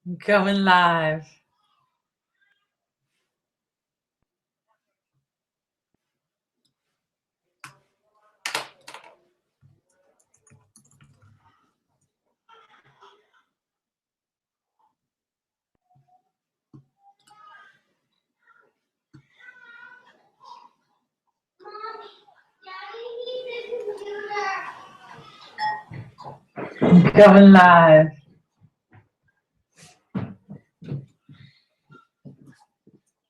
Going live. Going live.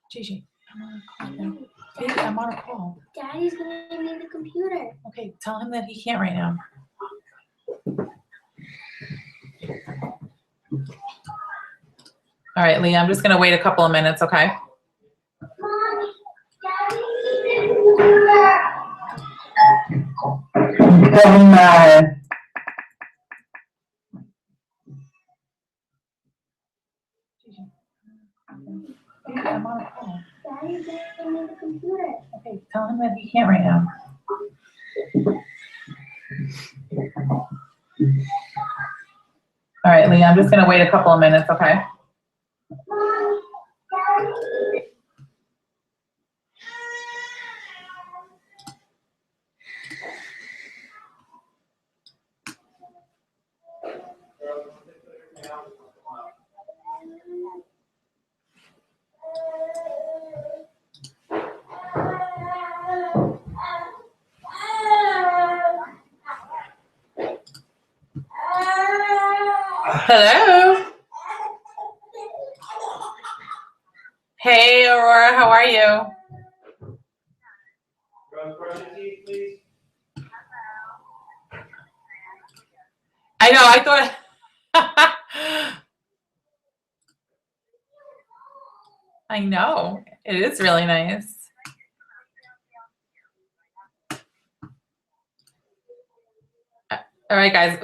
Gigi, I'm on a call now. Baby, I'm on a call. Daddy's gonna need the computer. Okay, tell him that he can't right now. All right, Leah, I'm just gonna wait a couple of minutes, okay? Mommy, Daddy needs the computer. Going live. Baby, I'm on a call. Daddy's gonna need the computer. Okay, tell him that he can't right now. All right, Leah, I'm just gonna wait a couple of minutes, okay? Mommy, Daddy needs Hello? Hey, Aurora, how are you? Brush your teeth, please. I know, I thought. I know, it is really nice. All right, guys.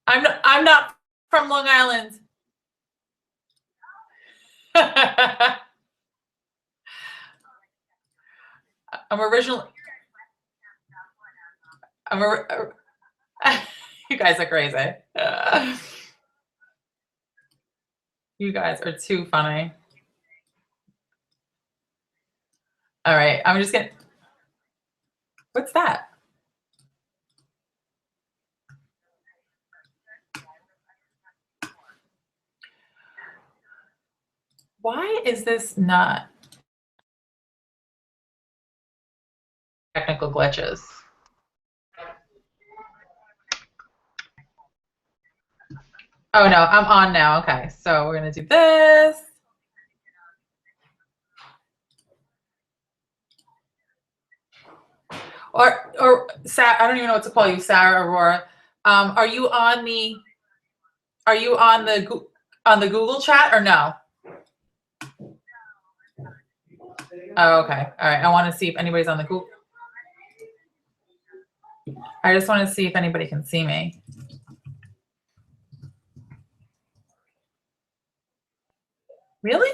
I'm not from Long Island. I'm originally. You guys are crazy. You guys are too funny. All right, I'm just gonna. What's that? Why is this not? Technical glitches. Oh no, I'm on now. Okay, so we're gonna do this. Or Sarah, I don't even know what to call you, Sarah, Aurora. Are you on the? Are you on the Google chat or no? Oh, okay. All right. I want to see if anybody's on the Google. I just want to see if anybody can see me. Really?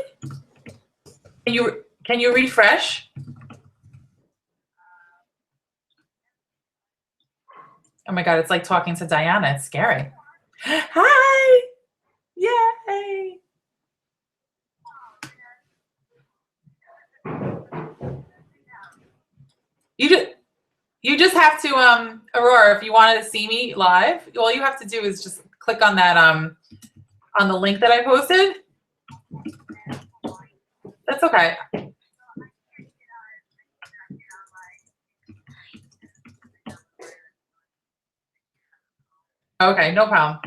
Can you refresh? Oh my God, it's like talking to Diana. It's scary. Hi. Yay. You just have to, Aurora, if you wanted to see me live, all you have to do is just click on that, on the link that I posted. That's okay. Okay, no problem.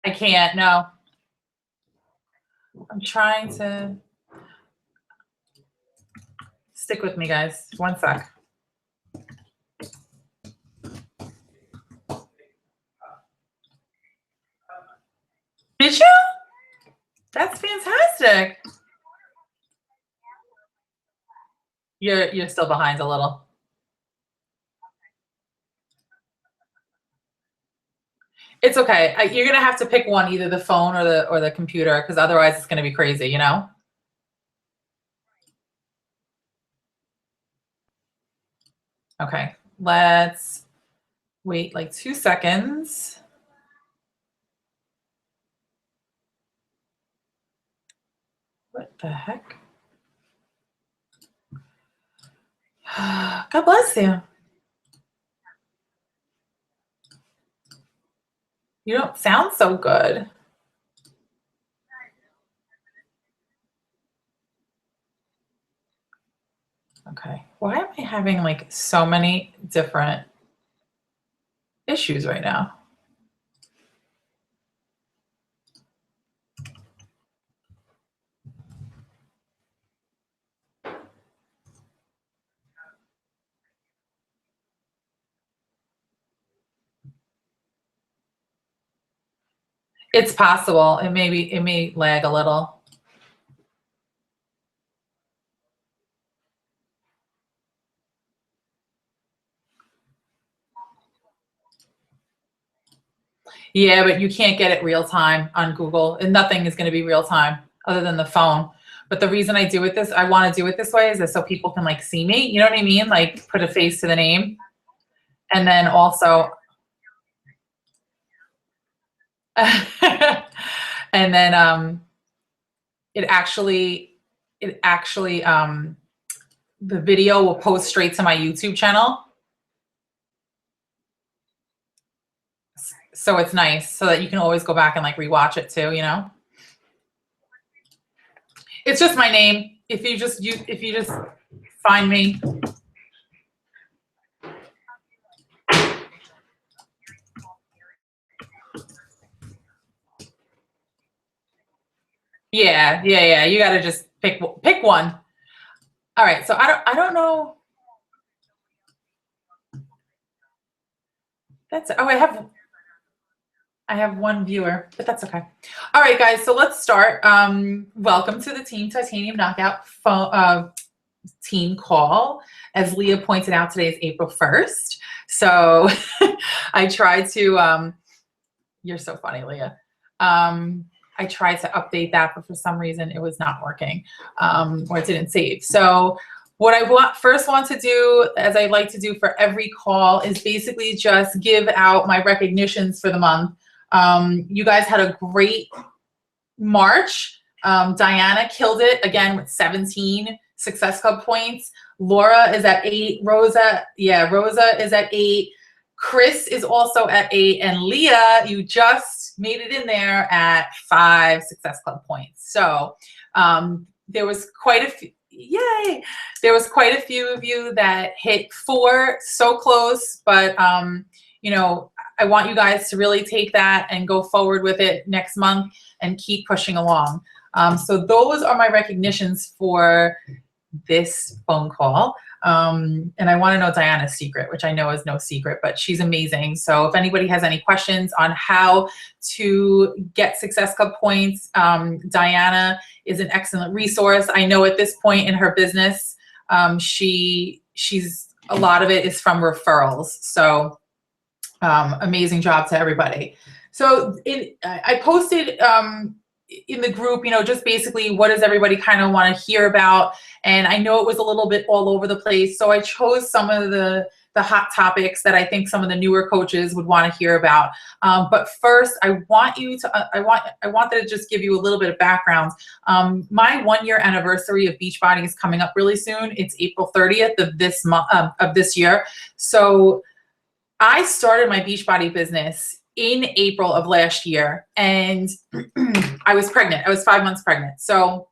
I can't, no. I'm trying to stick with me, guys. One sec. Did you? That's fantastic. You're still behind a little. It's okay. You're gonna have to pick one, either the phone or the computer, because otherwise it's gonna be crazy, you know? Okay, let's wait like 2 seconds. What the heck? God bless you. You don't sound so good. Okay, why am I having like so many different issues right now? It's possible. It may lag a little. Yeah, but you can't get it real time on Google, and nothing is going to be real time other than the phone. But the reason I want to do it this way is so people can like see me. You know what I mean? Like put a face to the name, and then also, and then it actually the video will post straight to my YouTube channel. So it's nice so that you can always go back and like rewatch it too, you know? It's just my name. If you just find me. Yeah. You got to just pick one. All right. So I don't know. I have one viewer, but that's okay. All right, guys, so let's start. Welcome to the Team Titanium Knockout team call. As Leah pointed out, today is April 1st. So I tried to, you're so funny, Leah. I tried to update that, but for some reason it was not working, or it didn't save. So what I first want to do, as I like to do for every call, is basically just give out my recognitions for the month. You guys had a great March. Diana killed it again with 17 Success Club points. Laura is at 8. Rosa is at 8. Chris is also at 8. And Leah, you just made it in there at 5 Success Club points. So there was quite a few. Yay! There was quite a few of you that hit 4, so close, but you know, I want you guys to really take that and go forward with it next month and keep pushing along. So those are my recognitions for this phone call. And I want to know Diana's secret, which I know is no secret, but she's amazing. So if anybody has any questions on how to get Success Club points, Diana is an excellent resource. I know at this point in her business, she's a lot of it is from referrals. So amazing job to everybody. So I posted in the group, you know, just basically what does everybody kind of want to hear about. And I know it was a little bit all over the place. So I chose some of the hot topics that I think some of the newer coaches would want to hear about. But first, I wanted to just give you a little bit of background. My 1-year anniversary of Beachbody is coming up really soon. It's April 30th of this month, of this year. So I started my Beachbody business in April of last year, and I was pregnant. I was 5 months pregnant. So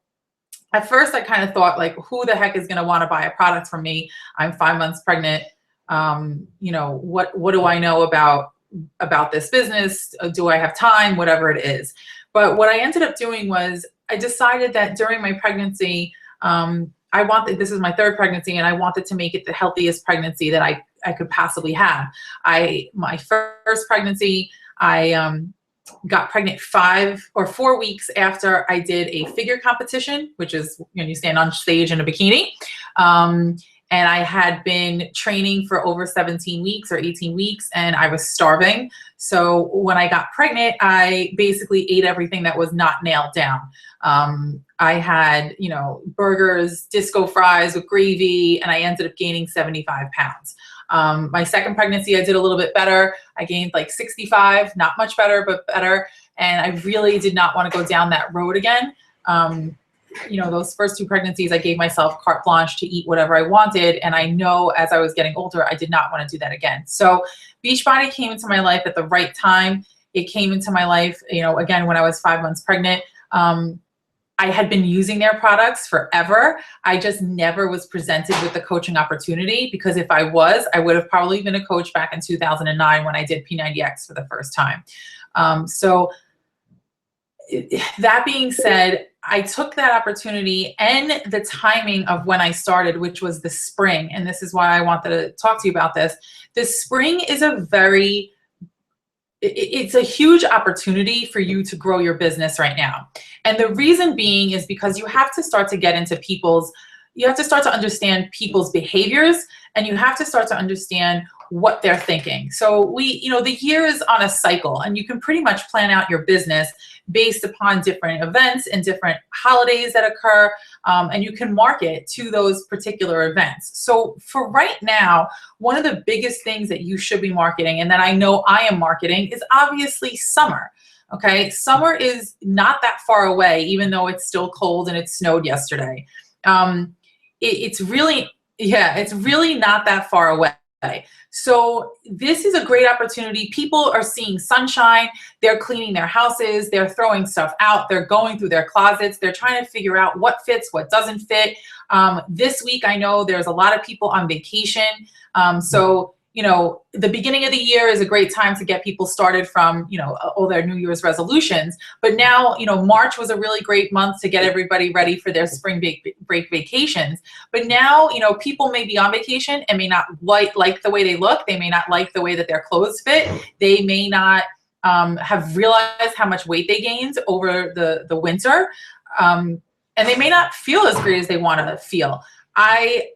at first I kind of thought, like, who the heck is going to want to buy a product from me? I'm 5 months pregnant. You know, what do I know about this business? Do I have time? Whatever it is. But what I ended up doing was I decided that during my pregnancy, this is my 3rd pregnancy, and I wanted to make it the healthiest pregnancy that I could possibly have. My first pregnancy, I got pregnant 5 or 4 weeks after I did a figure competition, which is when you stand on stage in a bikini. and I had been training for over 17 weeks or 18 weeks, and I was starving. So when I got pregnant, I basically ate everything that was not nailed down. I had, you know, burgers, disco fries with gravy, and I ended up gaining 75 pounds. My second pregnancy, I did a little bit better. I gained like 65, not much better, but better. And I really did not want to go down that road again. You know, those first 2 pregnancies, I gave myself carte blanche to eat whatever I wanted. And I know as I was getting older, I did not want to do that again. So Beachbody came into my life at the right time. It came into my life, you know, again, when I was 5 months pregnant. I had been using their products forever. I just never was presented with the coaching opportunity, because if I was, I would have probably been a coach back in 2009 when I did P90X for the first time. So that being said, I took that opportunity and the timing of when I started, which was the spring. And this is why I wanted to talk to you about this. The spring is it's a huge opportunity for you to grow your business right now. And the reason being is because you have to start to get into you have to start to understand people's behaviors, and you have to start to understand what they're thinking. So you know, the year is on a cycle, and you can pretty much plan out your business based upon different events and different holidays that occur, and you can market to those particular events. So for right now, one of the biggest things that you should be marketing, and that I know I am marketing, is obviously summer. Okay, summer is not that far away, even though it's still cold and it snowed yesterday. It's really not that far away. So this is a great opportunity. People are seeing sunshine. They're cleaning their houses. They're throwing stuff out. They're going through their closets. They're trying to figure out what fits, what doesn't fit. This week, I know there's a lot of people on vacation. So, you know, the beginning of the year is a great time to get people started from, you know, all their New Year's resolutions. But now, you know, March was a really great month to get everybody ready for their spring break vacations. But now, you know, people may be on vacation and may not like the way they look. They may not like the way that their clothes fit. They may not have realized how much weight they gained over the winter. And they may not feel as great as they want to feel. I,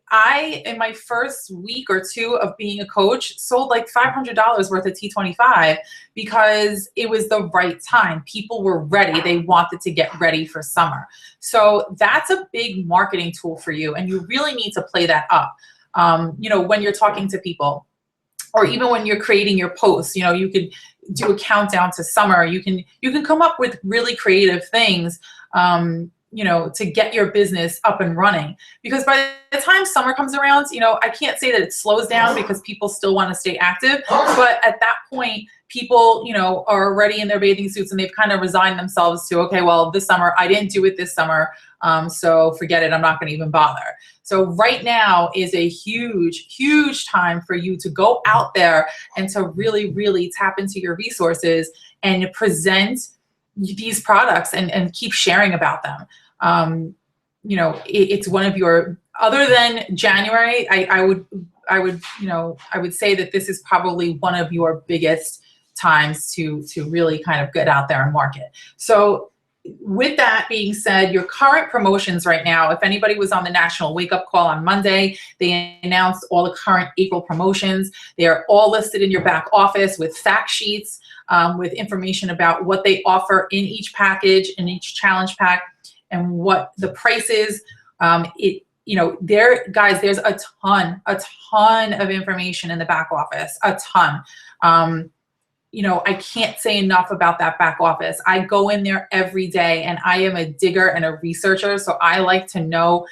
in my first week or 2 of being a coach, sold like $500 worth of T25 because it was the right time. People were ready. They wanted to get ready for summer. So that's a big marketing tool for you, and you really need to play that up. You know, when you're talking to people, or even when you're creating your posts, you know, you could do a countdown to summer. You can come up with really creative things, you know, to get your business up and running. Because by the time summer comes around, you know, I can't say that it slows down because people still want to stay active. But at that point, people, you know, are already in their bathing suits, and they've kind of resigned themselves to, okay, well, this summer, I didn't do it this summer, so forget it, I'm not going to even bother. So right now is a huge, huge time for you to go out there and to really, really tap into your resources and present these products and keep sharing about them. You know, it's one of your, other than January, I would, you know, I would say that this is probably one of your biggest times to really kind of get out there and market. So with that being said, your current promotions right now, if anybody was on the National Wake Up Call on Monday, they announced all the current April promotions. They are all listed in your back office with fact sheets, with information about what they offer in each package, in each challenge pack, and what the price is. You know, guys, there's a ton of information in the back office, a ton. You know, I can't say enough about that back office. I go in there every day, and I am a digger and a researcher. So I like to know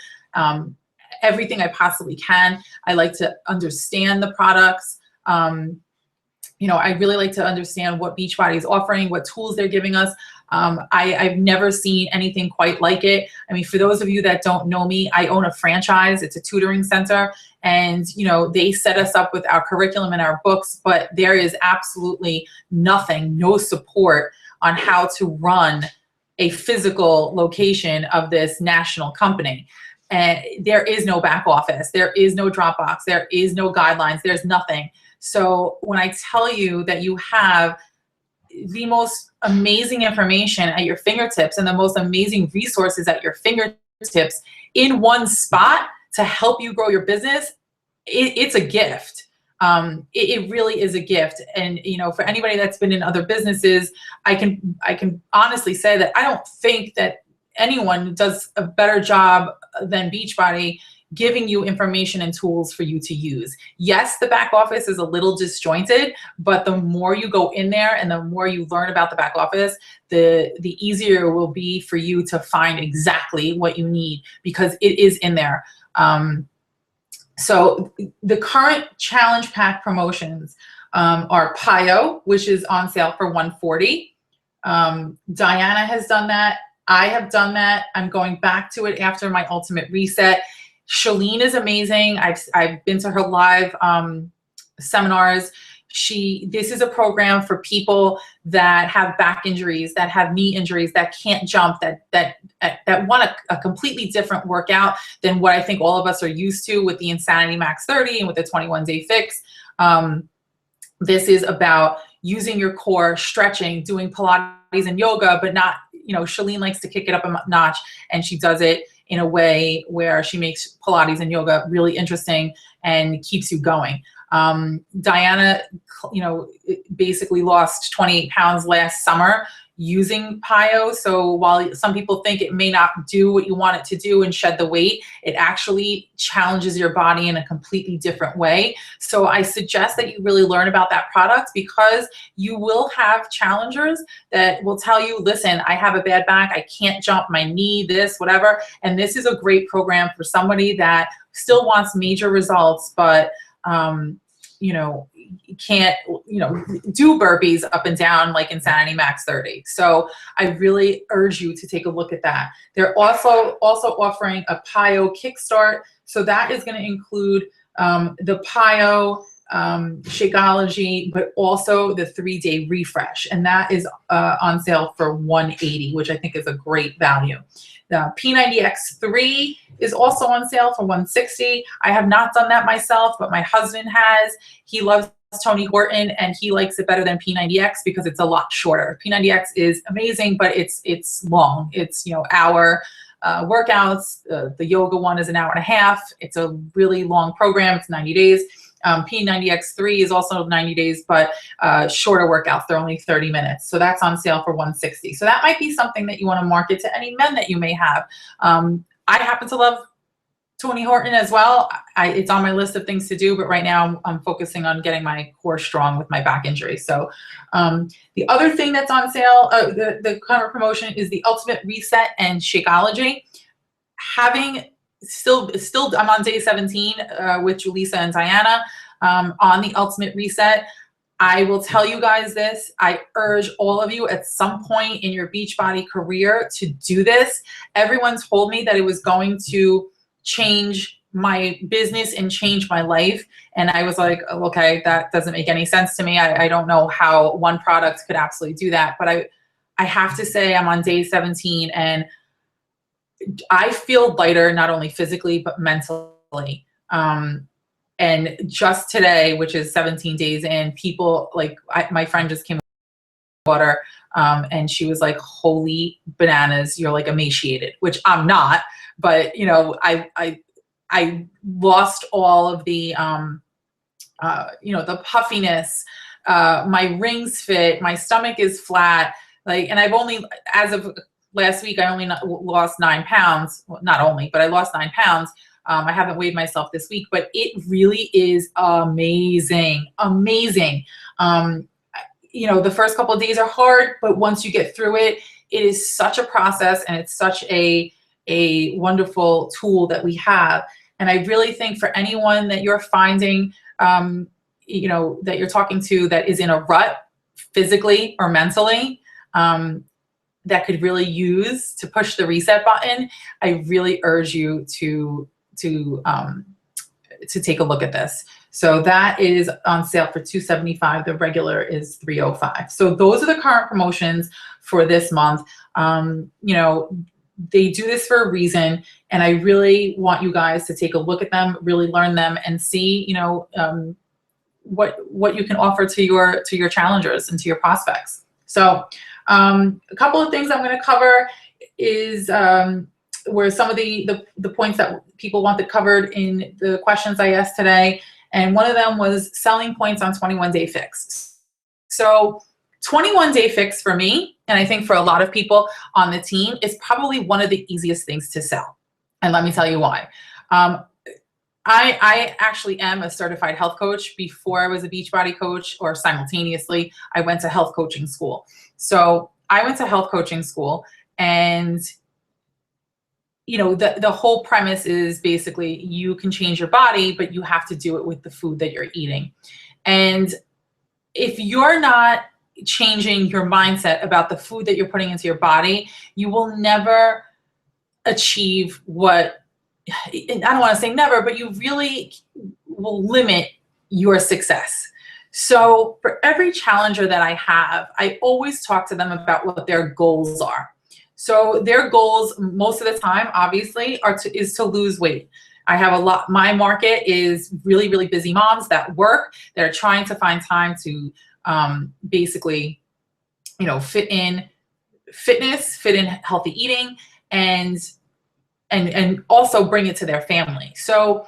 everything I possibly can. I like to understand the products. You know, I really like to understand what Beachbody is offering, what tools they're giving us. I've never seen anything quite like it. I mean, for those of you that don't know me, I own a franchise. It's a tutoring center. And, you know, they set us up with our curriculum and our books, but there is absolutely nothing, no support on how to run a physical location of this national company. And there is no back office. There is no Dropbox. There is no guidelines. There's nothing. So when I tell you that you have the most amazing information at your fingertips and the most amazing resources at your fingertips in one spot, to help you grow your business, it's a gift. It really is a gift. And, you know, for anybody that's been in other businesses, I can honestly say that I don't think that anyone does a better job than Beachbody giving you information and tools for you to use. Yes, the back office is a little disjointed, but the more you go in there and the more you learn about the back office, the easier it will be for you to find exactly what you need, because it is in there. So the current challenge pack promotions are PiYo, which is on sale for $140. Diana has done that. I have done that. I'm going back to it after my Ultimate Reset. Shalene is amazing. I've been to her live seminars. This is a program for people that have back injuries, that have knee injuries, that can't jump, that want a completely different workout than what I think all of us are used to with the Insanity Max 30 and with the 21-day fix. This is about using your core, stretching, doing Pilates and yoga, but not, you know, Shalene likes to kick it up a notch, and she does it in a way where she makes Pilates and yoga really interesting and keeps you going. Diana, you know, basically lost 28 pounds last summer using PiYo. So while some people think it may not do what you want it to do and shed the weight, it actually challenges your body in a completely different way. So I suggest that you really learn about that product, because you will have challengers that will tell you, listen, I have a bad back, I can't jump, my knee, this, whatever. And this is a great program for somebody that still wants major results, but you know, can't, you know, do burpees up and down like Insanity Max 30. So I really urge you to take a look at that. They're also offering a PiYo Kickstart. So that is going to include the PiYo Shakeology, but also the 3-day refresh. And that is on sale for $180, which I think is a great value. The P90X3 is also on sale for $160. I have not done that myself, but my husband has. He loves Tony Horton, and he likes it better than P90X because it's a lot shorter. P90X is amazing, but it's long. It's, you know, hour workouts. The yoga one is an hour and a half. It's a really long program. It's 90 days. P90X3 is also 90 days, but shorter workouts. They're only 30 minutes. So that's on sale for $160. So that might be something that you want to market to any men that you may have. I happen to love Tony Horton as well. It's on my list of things to do, but right now I'm focusing on getting my core strong with my back injury. So the other thing that's on sale, the current promotion, is the Ultimate Reset and Shakeology. I'm on day 17 with Julissa and Diana on the Ultimate Reset. I will tell you guys this. I urge all of you at some point in your Beachbody career to do this. Everyone told me that it was going to change my business and change my life. And I was like, okay, that doesn't make any sense to me. I don't know how one product could absolutely do that. But I have to say I'm on day 17 and I feel lighter, not only physically, but mentally. And just today, which is 17 days in, people like, my friend just came with water and she was like, holy bananas, you're like emaciated, which I'm not, but you know, I lost all of the, you know, the puffiness, my rings fit, my stomach is flat, like, and I've only, as of last week, I only lost 9 pounds. Well, not only, but I lost 9 pounds. I haven't weighed myself this week, but it really is amazing, amazing. You know, the first couple of days are hard, but once you get through it, it is such a process and it's such a wonderful tool that we have. And I really think for anyone that you're finding, you know, that you're talking to that is in a rut physically or mentally, that could really use to push the reset button, I really urge you to take a look at this. So that is on sale for $275. The regular is $305. So those are the current promotions for this month. You know, they do this for a reason, and I really want you guys to take a look at them, really learn them, and see, you know, what you can offer to your challengers and to your prospects. So a couple of things I'm going to cover is were some of the points that people wanted covered in the questions I asked today. And one of them was selling points on 21-day fix. So 21-day fix for me, and I think for a lot of people on the team, is probably one of the easiest things to sell. And let me tell you why. I actually am a certified health coach. Before I was a Beachbody coach, or simultaneously, I went to health coaching school. So I went to health coaching school, and the whole premise is basically you can change your body, but you have to do it with the food that you're eating. And if you're not changing your mindset about the food that you're putting into your body, you will never achieve what, I don't want to say never, but you really will limit your success. So for every challenger that I have, I always talk to them about what their goals are. So their goals most of the time, obviously, is to lose weight. I have a lot, my market is really, really busy moms that work, that are trying to find time to basically, fit in fitness, fit in healthy eating, and also bring it to their family. So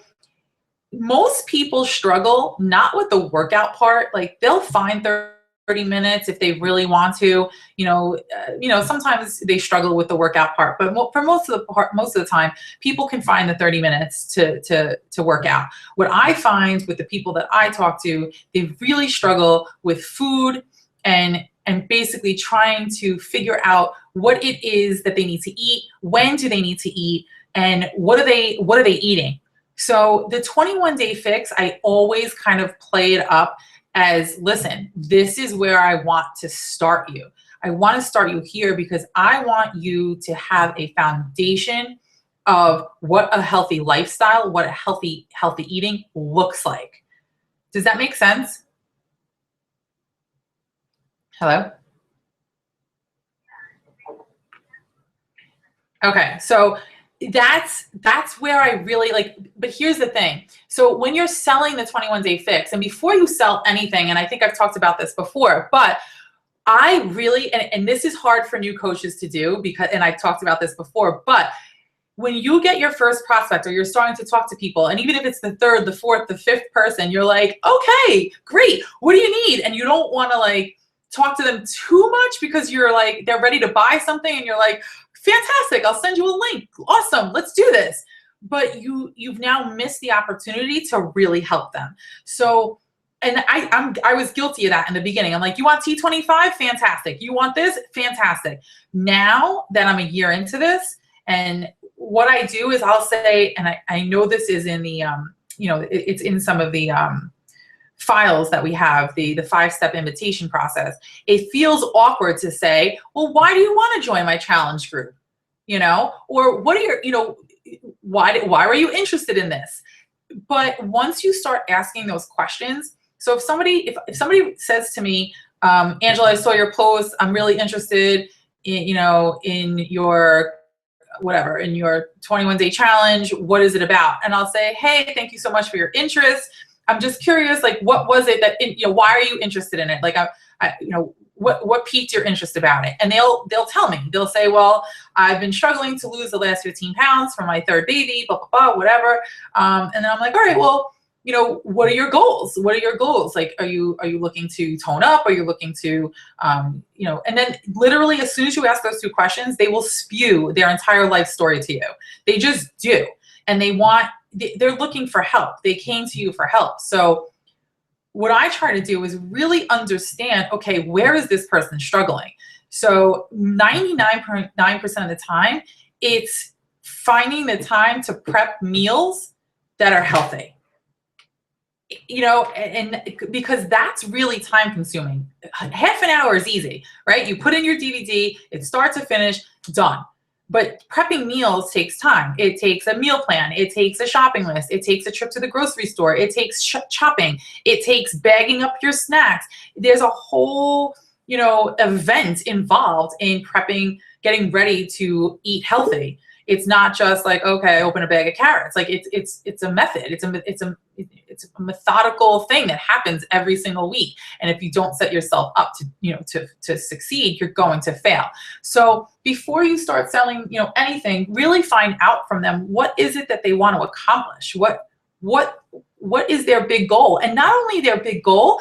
most people struggle not with the workout part. Like, they'll find 30 minutes if they really want to, sometimes they struggle with the workout part, but for most of the time, people can find the 30 minutes to work out. What I find with the people that I talk to, they really struggle with food and basically trying to figure out what it is that they need to eat, when do they need to eat, and what are they eating. So the 21-day fix, I always kind of play it up as, listen, this is where I want to start you. I want to start you here because I want you to have a foundation of what a healthy lifestyle, what a healthy eating looks like. Does that make sense? Hello? Okay, so that's where I really like, but here's the thing. So when you're selling the 21-day fix, and before you sell anything, and I think I've talked about this before, but I really, and this is hard for new coaches to do because, and I've talked about this before, but when you get your first prospect or you're starting to talk to people, and even if it's the third, the fourth, the fifth person, you're like, okay, great. What do you need? And you don't want to like talk to them too much because you're like, they're ready to buy something and you're like, fantastic, I'll send you a link. Awesome, let's do this. But you've now missed the opportunity to really help them. So, and I was guilty of that in the beginning. I'm like, you want T25? Fantastic. You want this? Fantastic. Now that I'm a year into this, and what I do is I'll say, and I know this is in the, it's in some of the files that we have, the 5-step invitation process. It feels awkward to say, well, why do you want to join my challenge group? Or what are your, why are you interested in this? But once you start asking those questions, so if somebody says to me, Angela, I saw your post, I'm really interested in, in your whatever, in your 21-day challenge, what is it about? And I'll say, hey, thank you so much for your interest. I'm just curious, like, what was it that, why are you interested in it? Like, what piqued your interest about it? And they'll tell me, they'll say, well, I've been struggling to lose the last 15 pounds from my third baby, blah, blah, blah, whatever. And then I'm like, all right, well, what are your goals? What are your goals? Like, are you looking to tone up? Are you looking to, and then literally as soon as you ask those two questions, they will spew their entire life story to you. They just do. And they're looking for help. They came to you for help. So what I try to do is really understand, okay, where is this person struggling? So 99.9% of the time, it's finding the time to prep meals that are healthy. And because that's really time consuming. Half an hour is easy, right? You put in your DVD, it starts to finish, done. But prepping meals takes time. It takes a meal plan. It takes a shopping list. It takes a trip to the grocery store. It takes chopping. It takes bagging up your snacks. There's a whole, event involved in prepping, getting ready to eat healthy. It's not just like, okay, I open a bag of carrots. Like it's a method. It's a methodical thing that happens every single week. And if you don't set yourself up to succeed, you're going to fail. So before you start selling, anything, really find out from them, what is it that they want to accomplish? What is their big goal? And not only their big goal,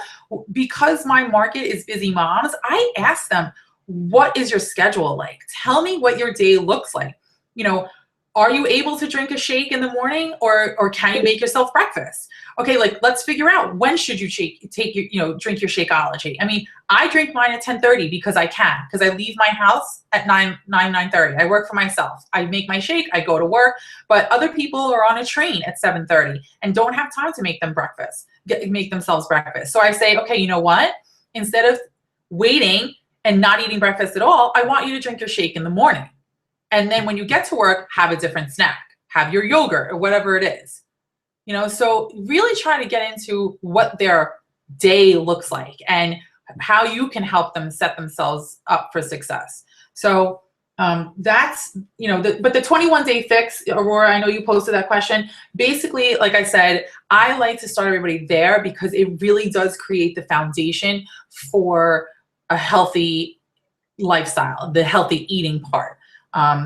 because my market is busy moms, I ask them, what is your schedule like? Tell me what your day looks like. Are you able to drink a shake in the morning, or can you make yourself breakfast? Okay, like let's figure out, when should you drink your Shakeology. I mean, I drink mine at 10:30 because I can, because I leave my house at 9:30. I work for myself. I make my shake, I go to work, but other people are on a train at 7:30 and don't have time to make themselves breakfast. So I say, okay, you know what? Instead of waiting and not eating breakfast at all, I want you to drink your shake in the morning. And then when you get to work, have a different snack, have your yogurt or whatever it is. So really try to get into what their day looks like and how you can help them set themselves up for success. So that's, but the 21-day fix, Aurora, I know you posted that question. Basically, like I said, I like to start everybody there because it really does create the foundation for a healthy lifestyle, the healthy eating part.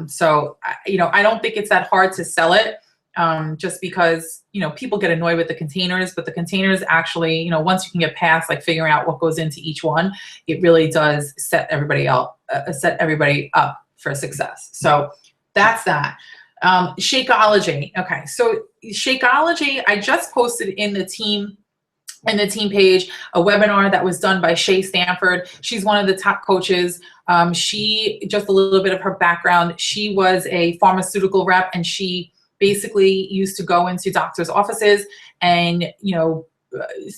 So I don't think it's that hard to sell it, just because, people get annoyed with the containers, but the containers actually, once you can get past like figuring out what goes into each one, it really does set everybody up for success. So that's that. Shakeology. Okay. So Shakeology, I just posted in the team page a webinar that was done by Shay Stanford. She's one of the top coaches. She, just a little bit of her background, she was a pharmaceutical rep, and she basically used to go into doctors' offices and,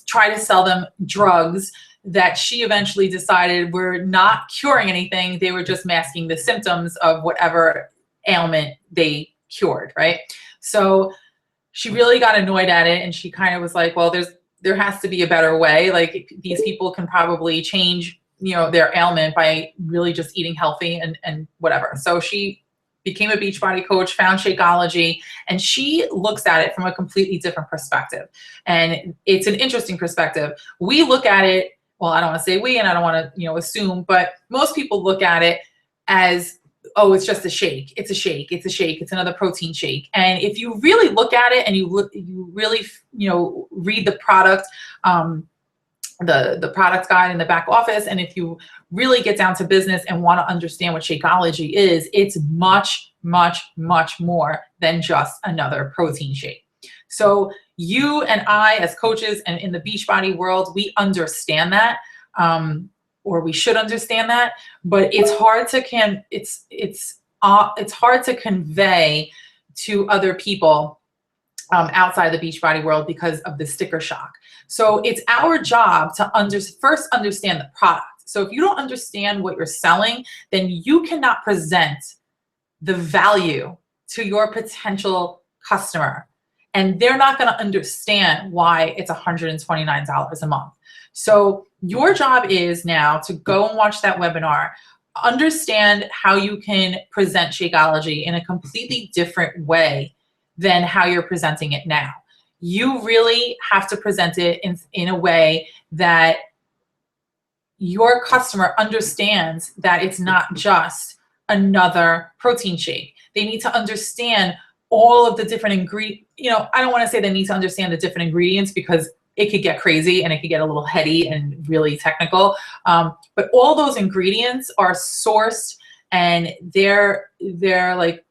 try to sell them drugs that she eventually decided were not curing anything. They were just masking the symptoms of whatever ailment they cured, right? So she really got annoyed at it, and she kind of was like, well, there has to be a better way. Like, these people can probably change, their ailment by really just eating healthy and whatever. So she became a Beachbody coach, found Shakeology, and she looks at it from a completely different perspective. And it's an interesting perspective. We look at it, well, I don't want to say we, and I don't want to, assume, but most people look at it as, oh, it's just a shake. It's a shake. It's a shake. It's another protein shake. And if you really look at it and you really, read the product, the product guide in the back office, and if you really get down to business and want to understand what Shakeology is, it's much, much, much more than just another protein shake. So you and I, as coaches and in the Beachbody world, we understand that, or we should understand that, but it's hard to convey to other people outside the Beachbody world because of the sticker shock. So it's our job to first understand the product. So if you don't understand what you're selling, then you cannot present the value to your potential customer, and they're not going to understand why it's $129 a month. So your job is now to go and watch that webinar, understand how you can present Shakeology in a completely different way than how you're presenting it now. You really have to present it in a way that your customer understands that it's not just another protein shake. They need to understand all of the different ingredients. I don't want to say they need to understand the different ingredients, because it could get crazy and it could get a little heady and really technical. But all those ingredients are sourced, and they're like,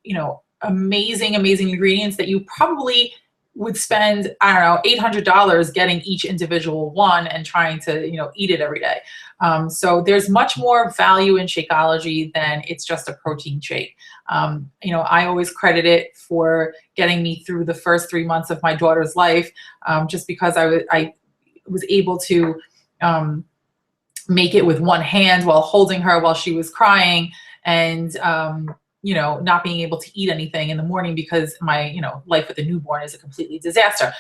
amazing ingredients that you probably would spend, I don't know, $800 getting each individual one and trying to, eat it every day. So there's much more value in Shakeology than it's just a protein shake. I always credit it for getting me through the first 3 months of my daughter's life, just because I was able to make it with one hand while holding her while she was crying, and not being able to eat anything in the morning because my, life with a newborn is a complete disaster.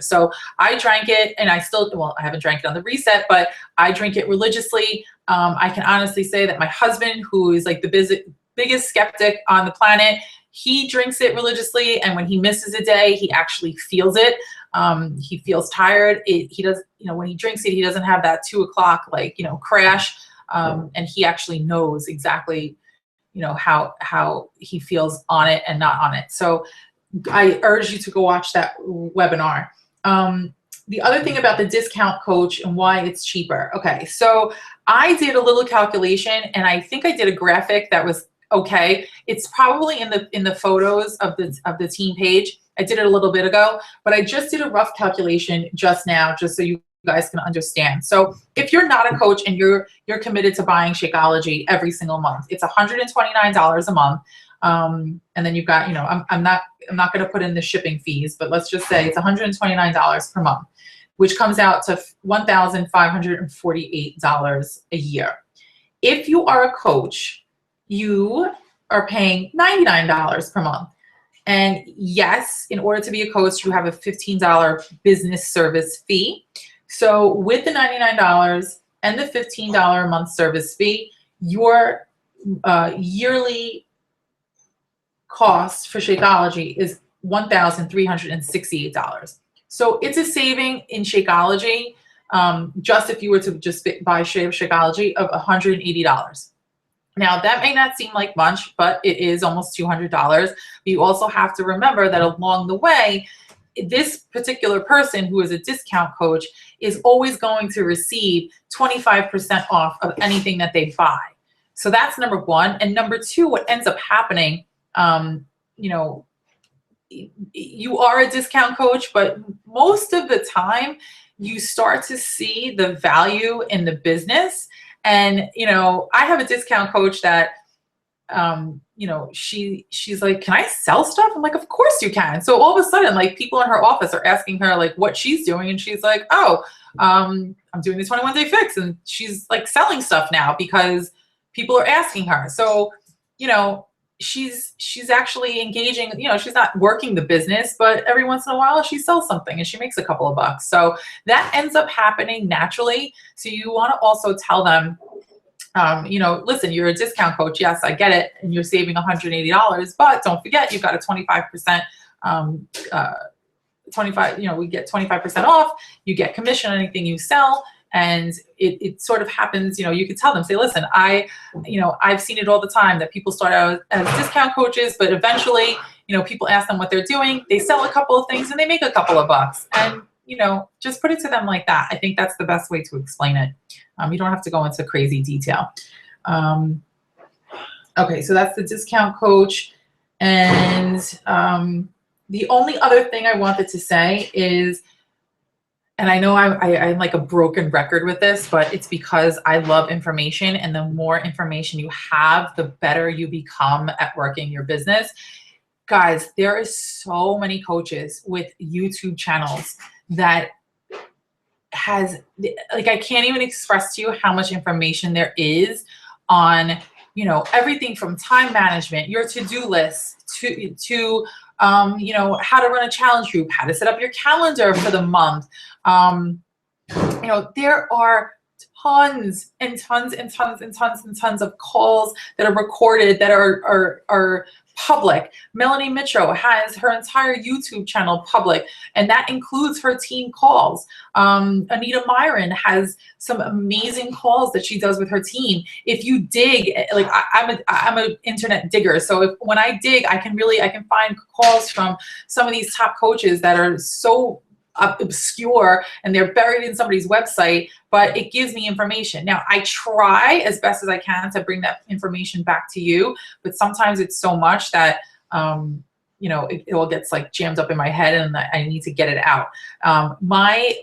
So I drank it, and I haven't drank it on the reset, but I drink it religiously. I can honestly say that my husband, who is like the biggest skeptic on the planet. He drinks it religiously, and when he misses a day, he actually feels it. He feels tired. He does, when he drinks it, he doesn't have that 2 o'clock crash, and he actually knows exactly how he feels on it and not on it. So I urge you to go watch that webinar. The other thing about the discount coach and why it's cheaper. Okay, so I did a little calculation, and I think I did a graphic that was okay. It's probably in the photos of the team page. I did it a little bit ago, but I just did a rough calculation just now, just so you guys can understand. So if you're not a coach and you're committed to buying Shakeology every single month, it's $129 a month. And then you've got, I'm not going to put in the shipping fees, but let's just say it's $129 per month, which comes out to $1,548 a year. If you are a coach, you are paying $99 per month. And yes, in order to be a coach, you have a $15 business service fee. So with the $99 and the $15 a month service fee, your yearly cost for Shakeology is $1,368. So it's a saving in Shakeology, just if you were to just buy Shakeology, of $180. Now, that may not seem like much, but it is almost $200. But you also have to remember that along the way, this particular person who is a discount coach is always going to receive 25% off of anything that they buy. So that's number one. And number two, what ends up happening, you are a discount coach, but most of the time you start to see the value in the business. And, I have a discount coach that, she's like, can I sell stuff? I'm like, of course you can. So all of a sudden, like, people in her office are asking her like what she's doing. And she's like, oh, I'm doing the 21-day fix. And she's like selling stuff now because people are asking her. So, she's actually engaging, she's not working the business, but every once in a while she sells something and she makes a couple of bucks. So that ends up happening naturally. So you want to also tell them, listen, you're a discount coach. Yes, I get it. And you're saving $180, but don't forget, you've got a 25%, we get 25% off. You get commission on anything you sell. And it sort of happens, you could tell them, say, listen, I've seen it all the time that people start out as discount coaches, but eventually, people ask them what they're doing. They sell a couple of things and they make a couple of bucks. And, just put it to them like that. I think that's the best way to explain it. You don't have to go into crazy detail. Okay, so that's the discount coach. And the only other thing I wanted to say is, and I know I'm like a broken record with this, but it's because I love information, and the more information you have, the better you become at working your business. Guys, there is so many coaches with YouTube channels that has, like, I can't even express to you how much information there is on, everything from time management, your to-do list, to how to run a challenge group, how to set up your calendar for the month. There are tons and tons and tons and tons and tons of calls that are recorded that are public. Melanie Mitro has her entire YouTube channel public, and that includes her team calls. Anita Myron has some amazing calls that she does with her team. If you dig, like I'm an internet digger, so when I dig, I can find calls from some of these top coaches that are so obscure and they're buried in somebody's website, but it gives me information. Now, I try as best as I can to bring that information back to you, but sometimes it's so much that it all gets like jammed up in my head and I need to get it out. My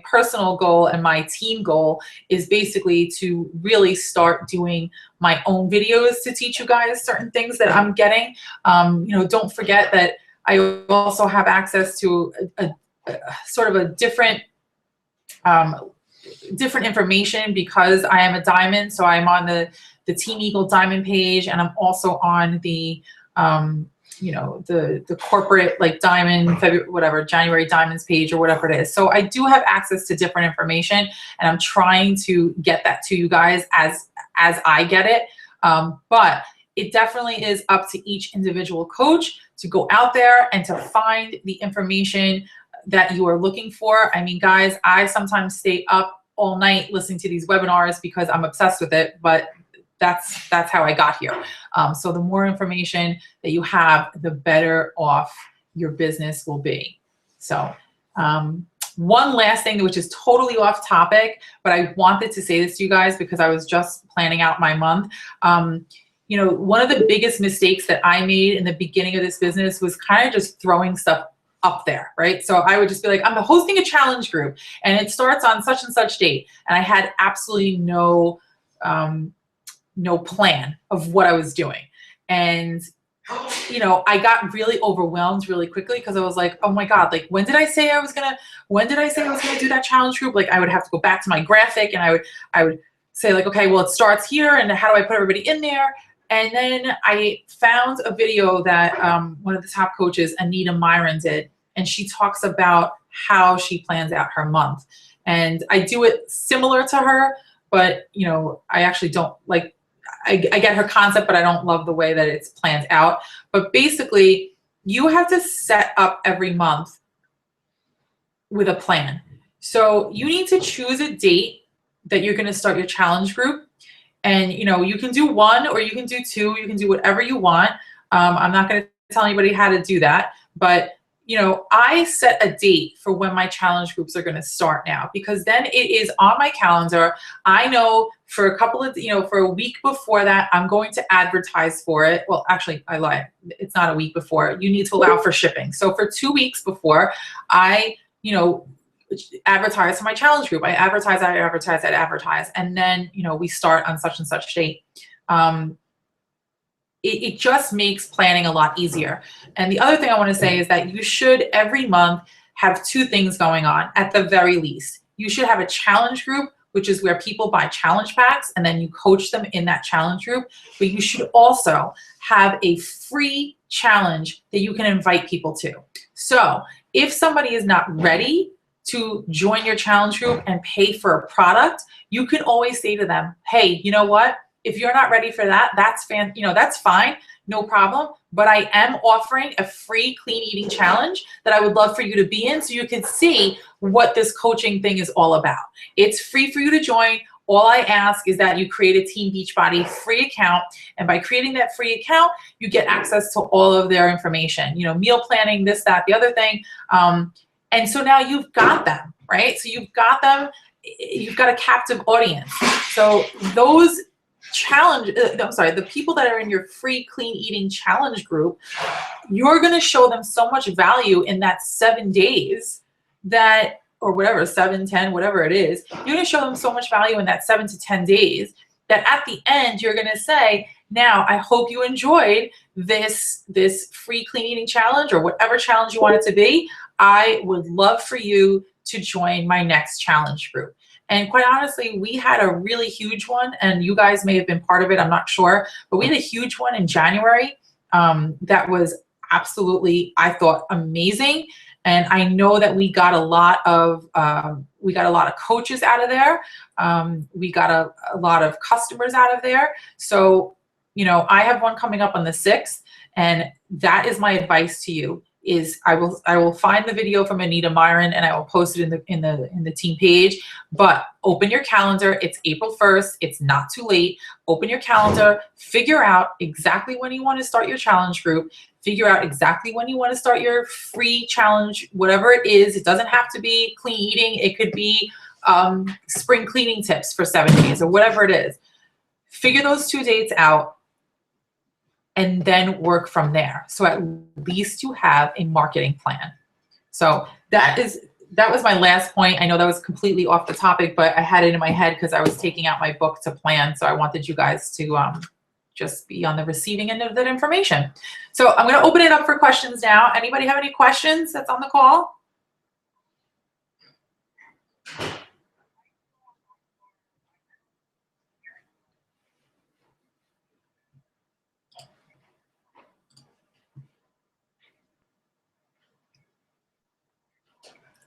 personal goal and my team goal is basically to really start doing my own videos to teach you guys certain things that I'm getting. Don't forget that I also have access to a sort of a different information because I am a diamond. So I'm on the Team Eagle Diamond page, and I'm also on the the corporate like diamond, January diamonds page or whatever it is. So I do have access to different information, and I'm trying to get that to you guys as I get it. But it definitely is up to each individual coach to go out there and to find the information that you are looking for. I mean, guys, I sometimes stay up all night listening to these webinars because I'm obsessed with it, but that's how I got here. So the more information that you have, the better off your business will be. So one last thing, which is totally off topic, but I wanted to say this to you guys because I was just planning out my month. You know, one of the biggest mistakes that I made in the beginning of this business was kind of just throwing stuff up there, right? So I would just be like, I'm hosting a challenge group and it starts on such and such date. And I had absolutely no plan of what I was doing. And, you know, I got really overwhelmed really quickly because I was like, oh my God, like when did I say I was gonna do that challenge group? Like I would have to go back to my graphic and I would say like, okay, well it starts here and how do I put everybody in there? And then I found a video that one of the top coaches, Anita Myron, did, and she talks about how she plans out her month. And I do it similar to her, but you know, I actually don't like, I get her concept, but I don't love the way that it's planned out. But basically, you have to set up every month with a plan. So you need to choose a date that you're going to start your challenge group. And, you know, you can do one or you can do two. You can do whatever you want. I'm not going to tell anybody how to do that. But, you know, I set a date for when my challenge groups are going to start now, because then it is on my calendar. I know for a couple of, you know, for a week before that, I'm going to advertise for it. Well, actually, I lied. It's not a week before. You need to allow for shipping. So for 2 weeks before, I, you know, advertise for my challenge group. I advertise. And then, you know, we start on such and such date. It just makes planning a lot easier. And the other thing I want to say is that you should every month have 2 things going on at the very least. You should have a challenge group, which is where people buy challenge packs and then you coach them in that challenge group. But you should also have a free challenge that you can invite people to. So if somebody is not ready to join your challenge group and pay for a product, you can always say to them, hey, you know what? If you're not ready for that, that's fine, no problem. But I am offering a free clean eating challenge that I would love for you to be in so you can see what this coaching thing is all about. It's free for you to join. All I ask is that you create a Team Beachbody free account. And by creating that free account, you get access to all of their information, you know, meal planning, this, that, the other thing. And so now you've got them, right? So you've got them, you've got a captive audience. So those the people that are in your free clean eating challenge group, you're going to show them so much value in that 7 days that, or whatever, 7, 10, whatever it is, you're going to show them so much value in that 7 to 10 days that at the end, you're going to say, now, I hope you enjoyed this free clean eating challenge or whatever challenge you want it to be. I would love for you to join my next challenge group. And quite honestly, we had a really huge one, and you guys may have been part of it, I'm not sure, but we had a huge one in January that was absolutely, I thought, amazing. And I know that we got a lot of coaches out of there. We got a lot of customers out of there. So, you know, I have one coming up on the 6th, and that is my advice to you. Is I will find the video from Anita Myron and I will post it in the team page. But open your calendar. It's April 1st. It's not too late. Open your calendar. Figure out exactly when you want to start your challenge group. Figure out exactly when you want to start your free challenge, whatever it is. It doesn't have to be clean eating. It could be spring cleaning tips for 7 days or whatever it is. Figure those 2 dates out and then work from there. So at least you have a marketing plan. So that was my last point. I know that was completely off the topic, but I had it in my head because I was taking out my book to plan. So I wanted you guys to just be on the receiving end of that information. So I'm going to open it up for questions now. Anybody have any questions that's on the call?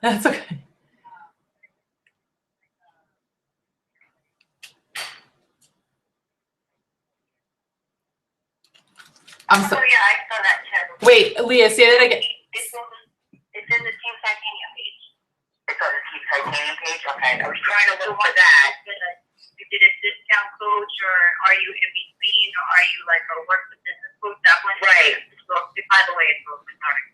That's okay. I'm so, Oh, yeah, I saw that too. wait, Leah, say that again. It's in the Team Titanium page. It's on the Team Titanium page? Okay, I was trying to look for that. You did a discount coach, or are you in between, or are you like a work the business coach? That one? Right. By the way, it's sorry.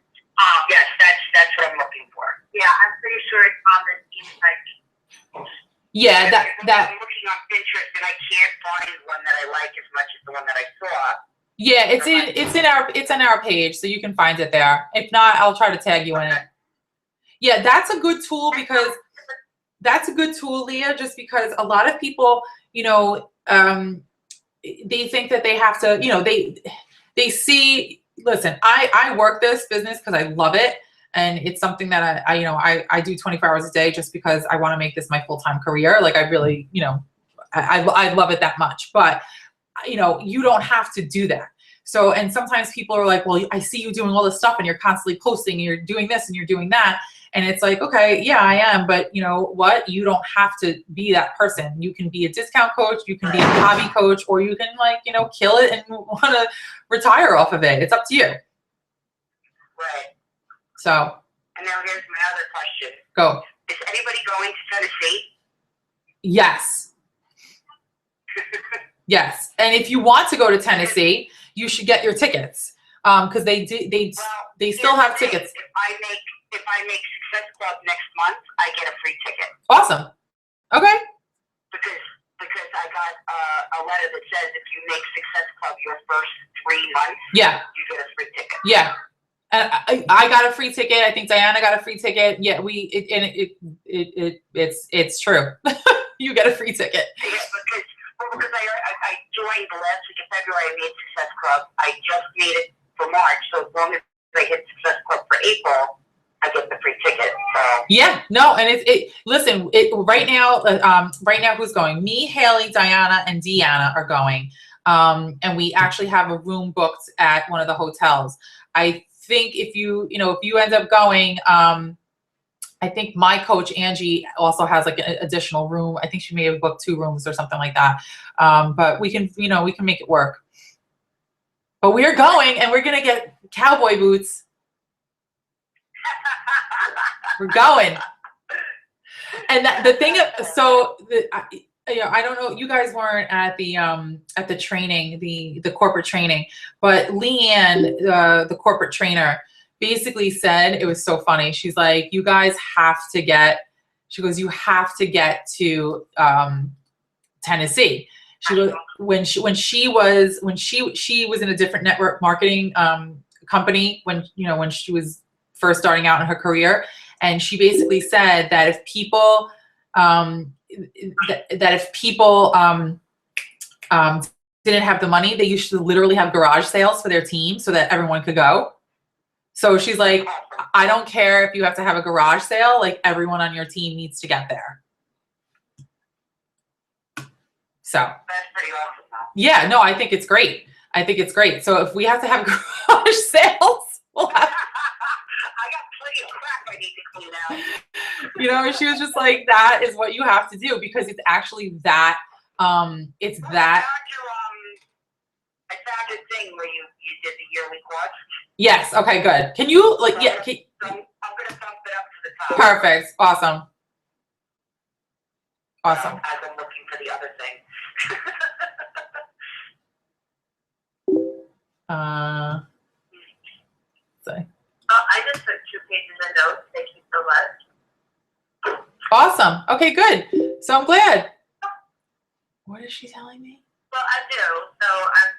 Yes, that's what I'm looking for. Yeah, I'm pretty sure it's on the Team Titanium. Yeah, that, I'm looking on Pinterest and I can't find one that I like as much as the one that I saw. yeah, it's in our page, so you can find it there. If not, I'll try to tag you in it. Yeah, that's a good tool because that's a good tool, Leah, just because a lot of people, you know, they think that they have to, you know, they see, listen, I work this business because I love it. And it's something that I you know, I do 24 hours a day just because I want to make this my full-time career. Like I really, you know, I love it that much, but you know, you don't have to do that. So, and sometimes people are like, well, I see you doing all this stuff and you're constantly posting and you're doing this and you're doing that. And it's like, okay, yeah, I am. But you know what? You don't have to be that person. You can be a discount coach. You can be a hobby coach, or you can like, you know, kill it and want to retire off of it. It's up to you. Right. So. And now here's my other question. Go. Is anybody going to Tennessee? Yes. Yes. And if you want to go to Tennessee, you should get your tickets. Because they still have tickets. If I make Success Club next month, I get a free ticket. Awesome. Okay. Because I got a letter that says if you make Success Club your first 3 months, yeah, you get a free ticket. Yeah. And I got a free ticket. I think Diana got a free ticket. Yeah, it's true. You get a free ticket. Yeah, because I joined the last week of February. I made Success Club. I just made it for March. So as long as I hit Success Club for April, I get the free ticket. So. Yeah, no, and listen, right now who's going? Me, Haley, Diana, and Deanna are going. And we actually have a room booked at one of the hotels. I think if you end up going, I think my coach Angie also has like an additional room. I think she may have booked 2 rooms or something like that. But we can make it work. But we're going, and we're gonna get cowboy boots. We're going. And the thing, I don't know, you guys weren't at the training, the corporate training, but Leanne, the corporate trainer, basically said, it was so funny. She's like, you guys have to get, she goes, you have to get to Tennessee. She was when she was in a different network marketing company when she was first starting out in her career, and she basically said that if people didn't have the money, they used to literally have garage sales for their team so that everyone could go. So she's like, I don't care if you have to have a garage sale, like everyone on your team needs to get there. So that's pretty awesome, though. Yeah, no, I think it's great. So if we have to have garage sales, we'll have. I got plenty of crap I need to clean out. You know, she was just like, that is what you have to do because it's actually that. It's that. I found a thing where you did the yearly course. Yes. Okay. Good. Can you like? Yeah. So I'm gonna bump it up to the top. Perfect. Awesome. Awesome. As I'm looking for the other thing. Sorry. I just took 2 pages of notes. Thank you so much. Awesome. Okay. Good. So I'm glad. What is she telling me? Well, I do. So I'm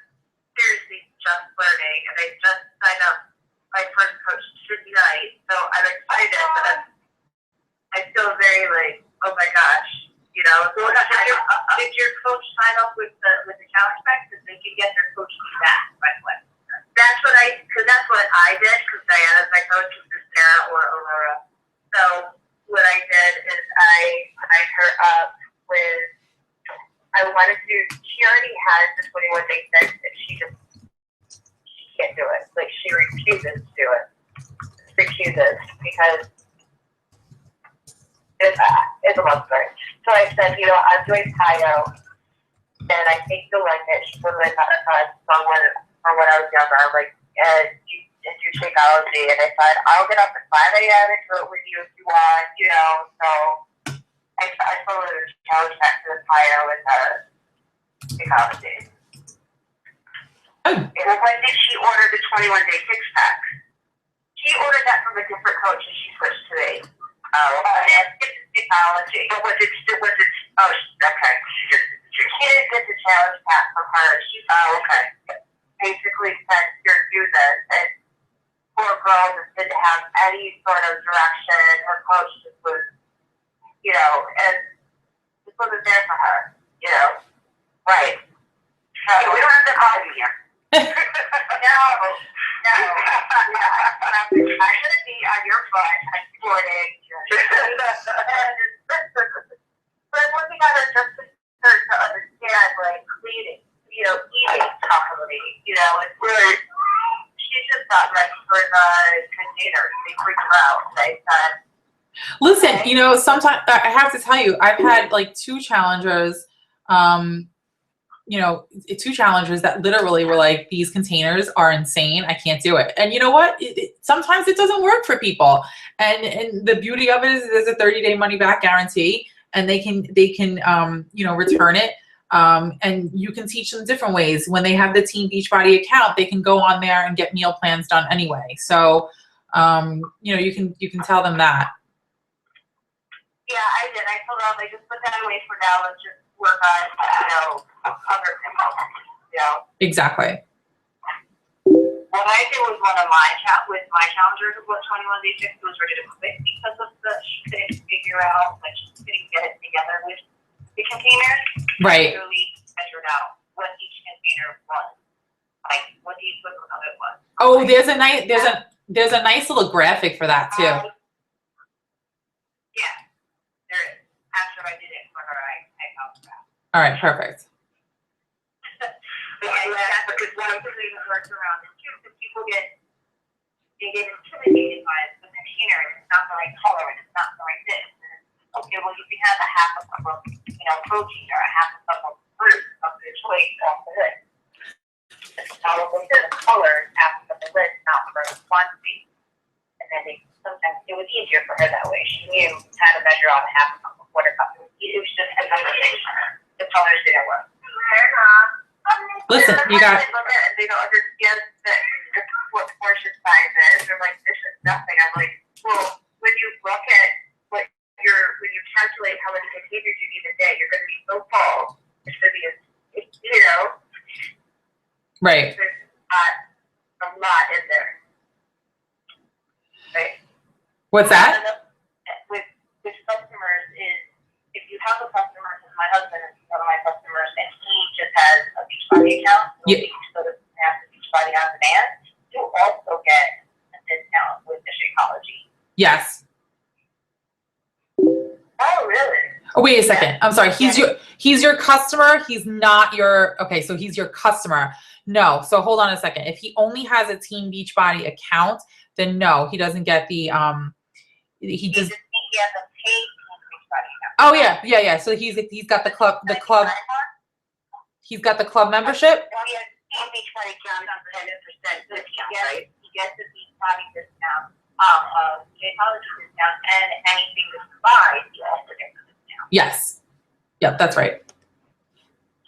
seriously just learning, and I just signed up my first coach tonight. So I'm excited, but I feel very like, oh my gosh, you know. So did your coach sign up with the challenge pack? Because they can get their coach back, by the way. That's what I did. Because Diana's my coach, is Sarah or Aurora. So what I did is I signed her up with. I wanted to. She already has the 21 day fix, and she can't do it. Like she refuses to do it. Refuses because it's a love story. So I said, you know, I'm doing Tayo, and I think you'll like it. She's really not fun. So or when I was younger, like, do Shakeology, and I said, I'll get up at 5 a.m. and do it with you if you want, you know, so I followed a challenge back to the fire with Shakeology. Oh. And when did she order the 21-day six-pack? She ordered that from a different coach and she switched to me. Oh, it's Shakeology. But was it, oh, okay. She didn't get the challenge pack from her. Okay. Basically said, here, do this. And poor girl just didn't have any sort of direction. Her coach just was, you know, and just wasn't there for her, you know. Right. So we don't have to call you here. No. I'm going to be on your foot and supporting. But I'm looking at her just to understand, like, cleaning, you know, eating properly, you know, it's really, she's just not ready for the containers. They freak her out. They said, Listen, you know, sometimes I have to tell you, I've had like two challengers, you know, two challengers that literally were like, these containers are insane. I can't do it. And you know what? Sometimes it doesn't work for people. And the beauty of it is there's a 30-day money back guarantee, and they can you know, return it. And you can teach them different ways. When they have the Team Beachbody account, they can go on there and get meal plans done anyway. So, you know, you can tell them that. yeah, I did. I told them, like, just put that away for now. Let's just work on, you know, other things, you know. Exactly. What I did was one of my challengers with 21-day fix was ready to quit because of she couldn't figure out, like, she couldn't get it together with the containers. Right. I really measured out what each container was, like what the equivalent of it was. Oh, there's a nice little graphic for that too. Yeah, there is. After I did it for her, I found that. All right, perfect. But yeah, because one of the reasons works around it too, because people get intimidated by the container. It's not the right color, and it's not the right this. Okay, well, you can have a half a cup of, you know, protein or a half a cup of fruit of your choice off the list. Probably the color half of the list, not for the quantity. And then sometimes it was easier for her that way. She knew how to measure out a half a cup of quarter cup. It was just a conversation. The colors didn't work. Listen, you got. They don't understand what portion size is. They're like, this is nothing. I'm like, well, when you look at when you calculate how many containers you need a day, you're going to be so full. It's going to be, you know, Right. there's a lot in there. Right? What's that? With customers is, if you have a customer, my husband is one of my customers, and he just has a Beachbody account, so Yeah. he so that he has the Beachbody on demand, you'll also get a discount with the Shakeology. Yes. Oh, really? Oh, wait a second. I'm sorry. He's your customer. He's not your, okay, so he's your customer. No. So hold on a second. If he only has a Team Beachbody account, then no, he doesn't get the, he has a paid Team Beachbody account. Oh yeah. So he's got the club, he's got the club membership. Oh, yeah, Team Beachbody account is 10% discount, right? He gets the Beachbody discount, Shakeology discount, and anything that's buy, he also gets a discount. Yes. Yep, that's right.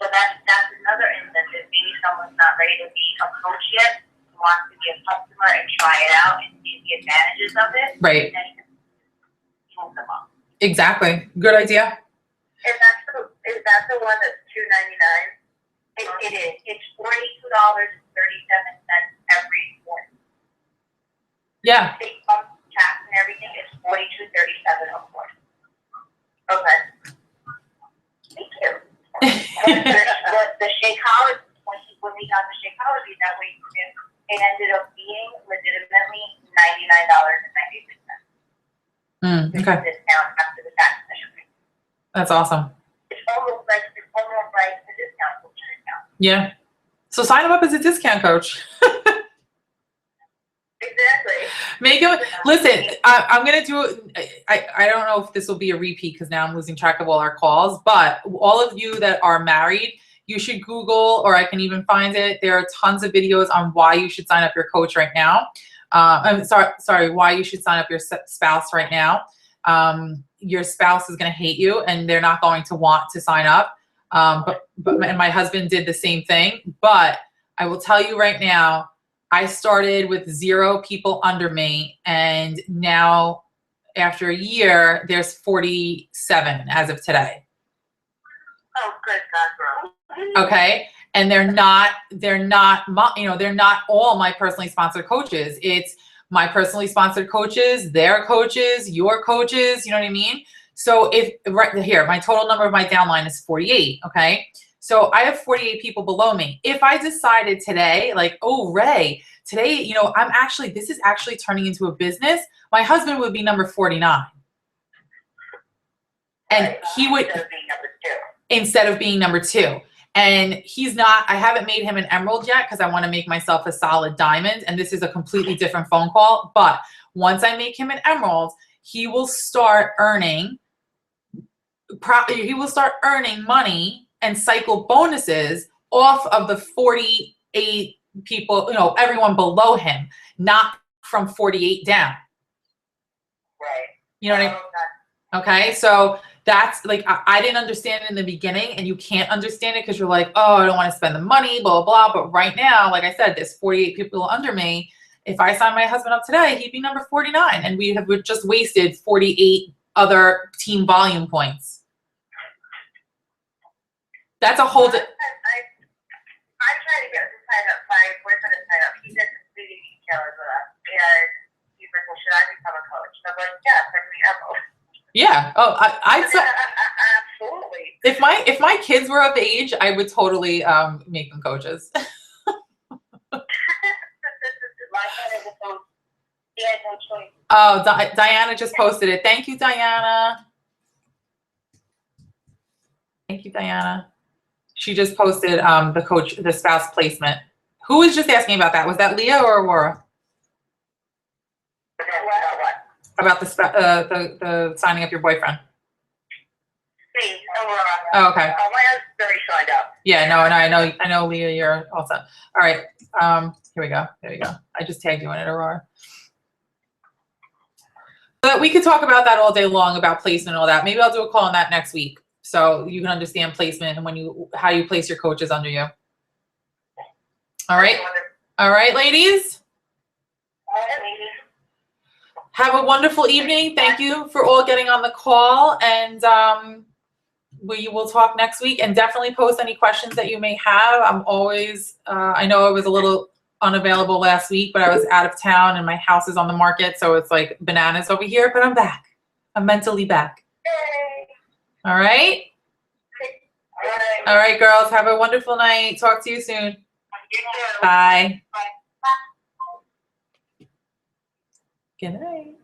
So that's another incentive. Maybe someone's not ready to be a coach yet, wants to be a customer and try it out and see the advantages of it. Right. And you can move them up. Exactly. Good idea. Is that the one that's $2.99? It is. It's $42.37 every morning. Yeah. State pump, tax, and everything is $42.37 a quarter. Okay. Thank you. the Shakeology, when we got the Shakeology that week, it ended up being legitimately $99.96. Okay. Discount after the tax and shipping. That's awesome. It's almost like the discount discount. Yeah. So sign him up as a discount coach. Exactly. Make him listen. I'm gonna do. I don't know if this will be a repeat because now I'm losing track of all our calls. But all of you that are married, you should Google, or I can even find it. There are tons of videos on why you should sign up your coach right now. I'm sorry, why you should sign up your spouse right now. Your spouse is going to hate you and they're not going to want to sign up. And my husband did the same thing. But I will tell you right now, I started with 0 people under me, and now after a year, there's 47 as of today. Oh, good God, girl. Okay. And they're not all my personally sponsored coaches. It's my personally sponsored coaches, their coaches, your coaches, you know what I mean? So if right here, my total number of my downline is 48. Okay. So I have 48 people below me. If I decided today, like, oh, Ray, today, this is actually turning into a business, my husband would be number 49. And he would, instead of being number 2. And he's not, I haven't made him an emerald yet because I want to make myself a solid diamond. And this is a completely different phone call. But once I make him an emerald, he will start earning money and cycle bonuses off of the 48 people, everyone below him, not from 48 down. Right. You know what I mean? Okay. So that's like, I didn't understand it in the beginning, and you can't understand it because you're like, oh, I don't want to spend the money, blah, blah, blah. But right now, like I said, there's 48 people under me. If I signed my husband up today, he'd be number 49, and we've just wasted 48 other team volume points. That's a whole. I tried to get to sign up. My boyfriend to sign up. He did some beauty detailers with us, and he's like, "Well, should I become a coach?" And I'm like, "Yes, I can be emerald." Yeah. Oh, Absolutely. If my kids were of age, I would totally make them coaches. Oh, Diana just posted it. Thank you, Diana. Thank you, Diana. She just posted the spouse placement. Who was just asking about that? Was that Leah or Aurora? About the signing up your boyfriend? Me, Aurora. Oh, okay. My husband's already signed up. Yeah, no, and I know, Leah, you're all set. All right, here we go. There you go. I just tagged you in it, Aurora. But we could talk about that all day long, about placement and all that. Maybe I'll do a call on that next week, so you can understand placement and how you place your coaches under you. All right, ladies. All right, ladies. Have a wonderful evening. Thank you for all getting on the call, and we will talk next week. And definitely post any questions that you may have. I'm always, I know I was a little unavailable last week, but I was out of town and my house is on the market, so it's like bananas over here, but I'm back. I'm mentally back. Yay. All right? All right, girls. Have a wonderful night. Talk to you soon. You too. Bye. Bye. Good night.